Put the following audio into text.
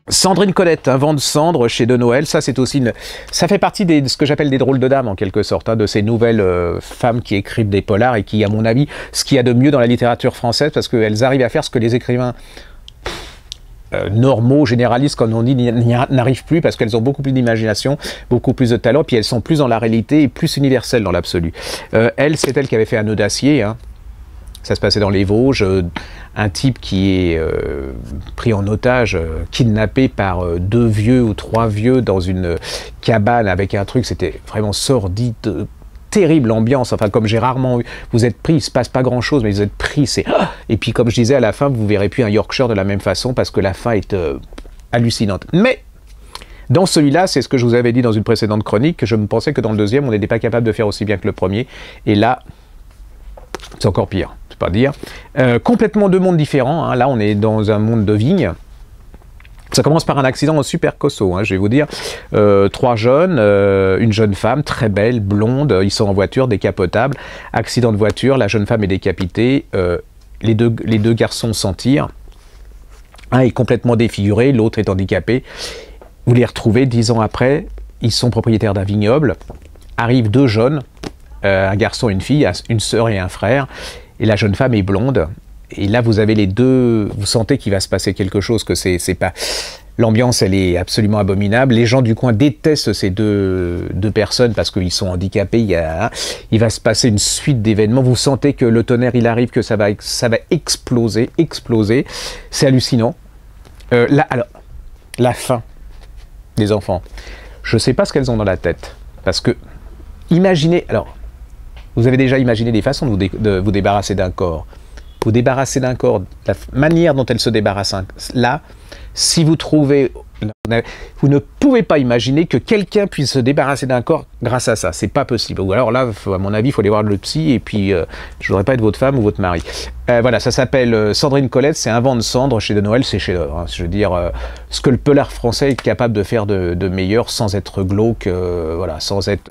Sandrine Colette, un vent de cendre chez De Noël, ça c'est aussi ça fait partie de ce que j'appelle des drôles de dames en quelque sorte, hein, de ces nouvelles femmes qui écrivent des polars et qui, à mon avis, ce qu'il y a de mieux dans la littérature française, parce qu'elles arrivent à faire ce que les écrivains normaux, généralistes, comme on dit, n'arrivent plus, parce qu'elles ont beaucoup plus d'imagination, beaucoup plus de talent, puis elles sont plus dans la réalité et plus universelles dans l'absolu. C'est elle qui avait fait Un nœud d'acier, hein. Ça se passait dans les Vosges, un type qui est pris en otage, kidnappé par 2 vieux ou 3 vieux dans une cabane avec un truc, c'était vraiment sordide, terrible ambiance, enfin comme j'ai rarement eu, vous êtes pris, il se passe pas grand chose, mais vous êtes pris, c'est... Et puis comme je disais, à la fin, vous verrez plus un Yorkshire de la même façon, parce que la fin est hallucinante. Mais dans celui-là, c'est ce que je vous avais dit dans une précédente chronique, que je me pensais que dans le deuxième, on n'était pas capable de faire aussi bien que le premier, et là, c'est encore pire, c'est pas dire. Complètement 2 mondes différents, hein. Là on est dans un monde de vigne. Ça commence par un accident super costaud, hein, je vais vous dire. 3 jeunes, une jeune femme très belle, blonde, ils sont en voiture, décapotable. Accident de voiture, la jeune femme est décapitée, les deux garçons s'en tirent. Un est complètement défiguré, l'autre est handicapé. Vous les retrouvez 10 ans après, ils sont propriétaires d'un vignoble. Arrivent 2 jeunes, un garçon et une fille, une sœur et un frère, et la jeune femme est blonde, et là vous avez les deux, vous sentez qu'il va se passer quelque chose, que c'est pas... L'ambiance elle est absolument abominable, les gens du coin détestent ces deux personnes parce qu'ils sont handicapés, il va se passer une suite d'événements, vous sentez que le tonnerre il arrive, que ça va exploser, c'est hallucinant. Alors, la fin des enfants, je sais pas ce qu'elles ont dans la tête, parce que, imaginez, alors, vous avez déjà imaginé des façons de vous débarrasser d'un corps. Vous débarrasser d'un corps, la manière dont elle se débarrasse là, si vous trouvez... Vous ne pouvez pas imaginer que quelqu'un puisse se débarrasser d'un corps grâce à ça. C'est pas possible. Ou alors là, à mon avis, il faut aller voir le psy et puis je voudrais pas être votre femme ou votre mari. Voilà, ça s'appelle Sandrine Colette, c'est Un vent de cendre chez De Noël, c'est chef-d'œuvre. Hein. Je veux dire, ce que le polar français est capable de faire de meilleur sans être glauque, voilà, sans être...